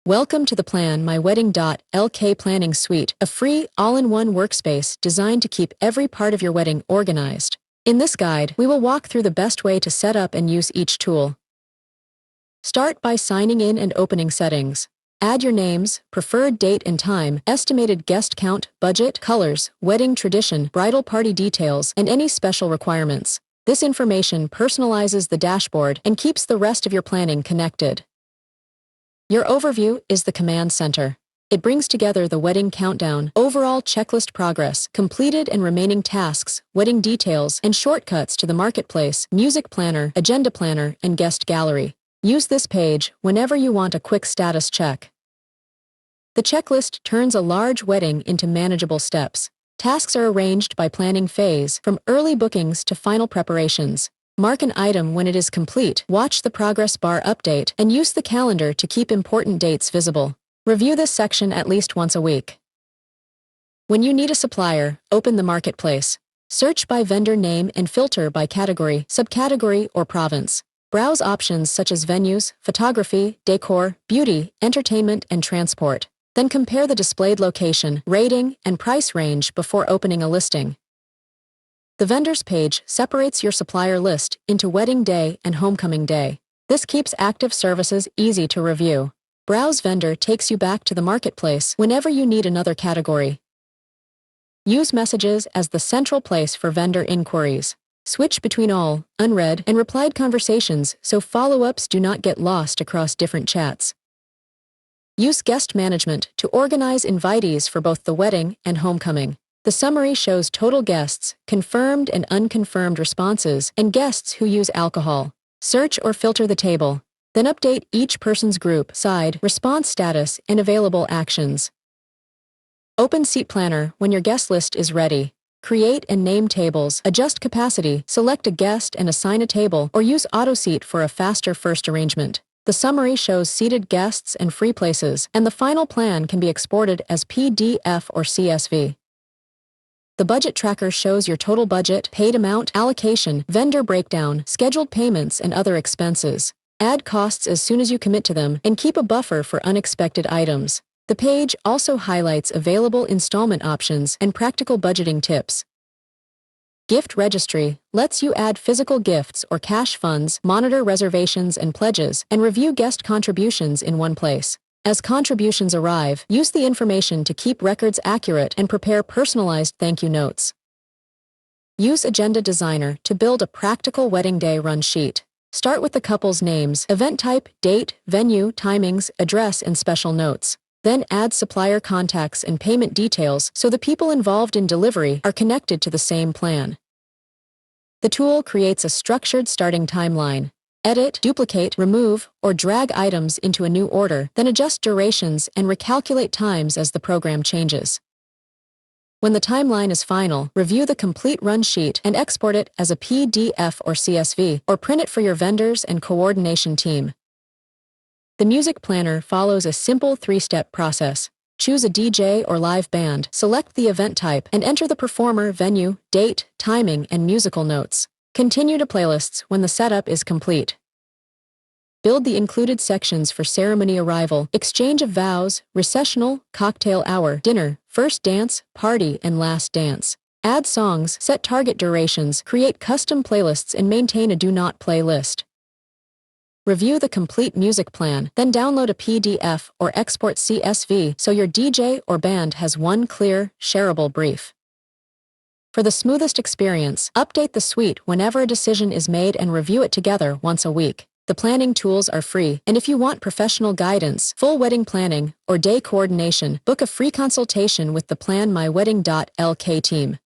Welcome to the PlanMyWedding.lk Planning Suite, a free, all-in-one workspace designed to keep every part of your wedding organized. In this guide, we will walk through the best way to set up and use each tool. Start by signing in and opening settings. Add your names, preferred date and time, estimated guest count, budget, colors, wedding tradition, bridal party details, and any special requirements. This information personalizes the dashboard and keeps the rest of your planning connected. Your overview is the command center. It brings together the wedding countdown, overall checklist progress, completed and remaining tasks, wedding details, and shortcuts to the marketplace, music planner, agenda planner, and guest gallery. Use this page whenever you want a quick status check. The checklist turns a large wedding into manageable steps. Tasks are arranged by planning phase, from early bookings to final preparations. Mark an item when it is complete, watch the progress bar update, and use the calendar to keep important dates visible. Review this section at least once a week. When you need a supplier, open the marketplace. Search by vendor name and filter by category, subcategory, or province. Browse options such as venues, photography, decor, beauty, entertainment, and transport. Then compare the displayed location, rating, and price range before opening a listing. The vendors page separates your supplier list into wedding day and homecoming day. This keeps active services easy to review. Browse vendor takes you back to the marketplace whenever you need another category. Use messages as the central place for vendor inquiries. Switch between all, unread, and replied conversations so follow-ups do not get lost across different chats. Use guest management to organize invitees for both the wedding and homecoming. The summary shows total guests, confirmed and unconfirmed responses, and guests who use alcohol. Search or filter the table. Then update each person's group, side, response status, and available actions. Open Seat Planner when your guest list is ready. Create and name tables, adjust capacity, select a guest and assign a table, or use AutoSeat for a faster first arrangement. The summary shows seated guests and free places, and the final plan can be exported as PDF or CSV. The budget tracker shows your total budget, paid amount, allocation, vendor breakdown, scheduled payments, and other expenses. Add costs as soon as you commit to them, and keep a buffer for unexpected items. The page also highlights available installment options and practical budgeting tips. Gift Registry lets you add physical gifts or cash funds, monitor reservations and pledges, and review guest contributions in one place. As contributions arrive, use the information to keep records accurate and prepare personalized thank you notes. Use Agenda Designer to build a practical wedding day run sheet. Start with the couple's names, event type, date, venue, timings, address, and special notes. Then add supplier contacts and payment details so the people involved in delivery are connected to the same plan. The tool creates a structured starting timeline. Edit, duplicate, remove, or drag items into a new order, then adjust durations and recalculate times as the program changes. When the timeline is final, review the complete run sheet and export it as a PDF or CSV, or print it for your vendors and coordination team. The music planner follows a simple three-step process. Choose a DJ or live band, select the event type, and enter the performer, venue, date, timing, and musical notes. Continue to playlists when the setup is complete. Build the included sections for ceremony arrival, exchange of vows, recessional, cocktail hour, dinner, first dance, party, and last dance. Add songs, set target durations, create custom playlists, and maintain a do not play list. Review the complete music plan, then download a PDF or export CSV so your DJ or band has one clear, shareable brief. For the smoothest experience, update the suite whenever a decision is made and review it together once a week. The planning tools are free, and if you want professional guidance, full wedding planning, or day coordination, book a free consultation with the PlanMyWedding.lk team.